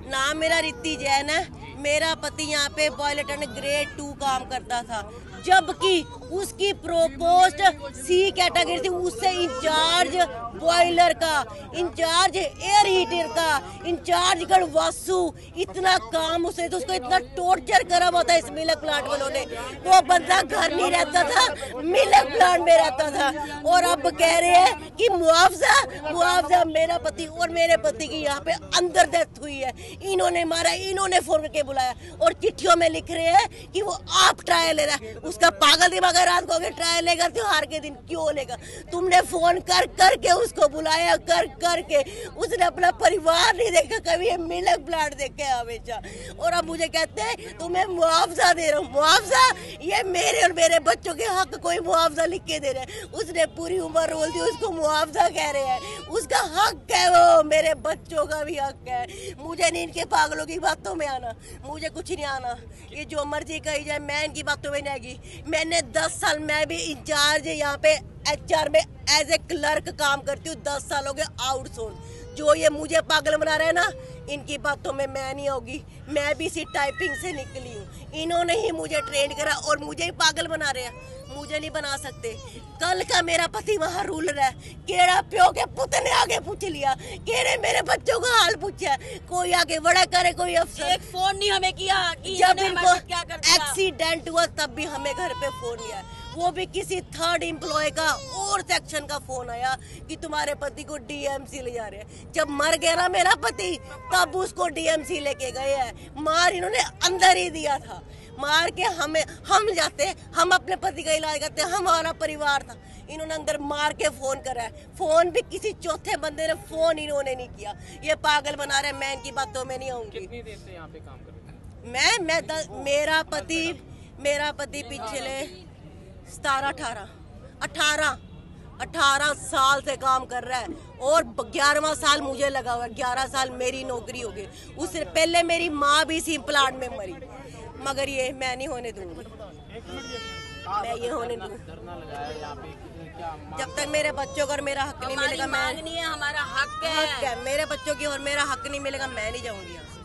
नाम मेरा रिद्धि जैन है। मेरा पति यहाँ पे बॉयलर अटेंडेंट ग्रेड 2 काम करता था, जबकि उसकी प्रोपोस्ट सी कैटेगरी थी। उससे इंचार्ज बॉयलर का, इंचार्ज एयर हीटर का, इंचार्ज गढ़वासु, इतना काम उसे तो उसको इतना टॉर्चर करा हुआ था इस मिल्क प्लांट वालों ने। वो बंदा घर नहीं रहता था, मिल्क प्लांट में रहता था। और अब कह रहे हैं कि मुआवजा मुआवजा। मेरा पति और मेरे पति की यहाँ पे अंदर डेथ हुई है, इन्होंने मारा, इन्होंने फोन करके बुलाया और चिट्ठियों में लिख रहे हैं कि वो आप ट्रायल ले रहा है। उसका पागल दिमाग है, रात को ट्रायल लेगा त्योहार के दिन क्यों लेगा? तुमने फोन कर करके उसको बुलाया, कर करके उसने अपना परिवार नहीं देखा कभी, ये मिल्क प्लांट देखे हमेशा। और अब मुझे कहते हैं तुम्हें मुआवजा दे रहा हूँ। मुआवजा? ये मेरे और मेरे बच्चों के हक कोई मुआवजा लिख के दे रहे हैं? उसने पूरी उम्र रोल दी, उसको मुआवजा कह रहे हैं। उसका हक है, वो मेरे बच्चों का भी हक है। मुझे नहीं इनके पागलों की बातों में आना, मुझे कुछ नहीं आना। ये जो मर्जी कही जाए, मैं इनकी बातों में नहीं आएगी। मैंने 10 साल, मैं भी इंचार्ज यहाँ पे HR में एज ए क्लर्क काम करती हूँ, 10 साल हो गए आउटसोर्स। जो ये मुझे पागल बना रहे हैं ना, इनकी बातों में मैं नहीं होगी। मैं भी इसी टाइपिंग से निकली हूँ, इन्होंने ही मुझे ट्रेन करा और मुझे ही पागल बना रहे हैं। मुझे नहीं बना सकते। कल का मेरा पति वहाँ रूलर है, केड़ा प्यो के पुत ने आगे पूछ लिया, केड़े मेरे बच्चों का हाल पूछा, कोई आगे बड़ा करे, कोई अफसर। एक फोन नहीं हमें किया कि जब इनको क्या कर दिया। एक्सीडेंट हुआ तब भी हमें घर पे फोन किया, वो भी किसी थर्ड एम्प्लॉय का और सेक्शन का फोन आया कि तुम्हारे पति को DMC ले जा रहे हैं। जब मर गया ना मेरा पति, तब उसको DMC लेके गए हैं। मार इन्होंने अंदर ही दिया था, मार के हम जाते, हम अपने पति का इलाज करते, हमारा परिवार था। इन्होंने अंदर मार के फोन करा है। फोन भी किसी चौथे बंदे ने फोन इन्होंने नहीं किया। ये पागल बना रहे हैं, मैं इनकी बातों में नहीं आऊंगी। कितनी देर से यहाँ पे काम कर रहे हैं? मेरा पति पिछले 18 साल से काम कर रहा है और 11वां साल मुझे लगा हुआ है। 11 साल मेरी नौकरी हो गई। उससे पहले मेरी माँ भी इसी प्लांट में मरी, मगर ये मैं नहीं होने दूंगी। मैं ये होने दूंगी धरना लगाया यहाँ पे, क्या जब तक मेरे बच्चों को और मेरा हक नहीं मिलेगा। मांग नहीं है, हमारा हक है। मेरे बच्चों की और मेरा हक नहीं मिलेगा, मैं नहीं जाऊंगी यहाँ से।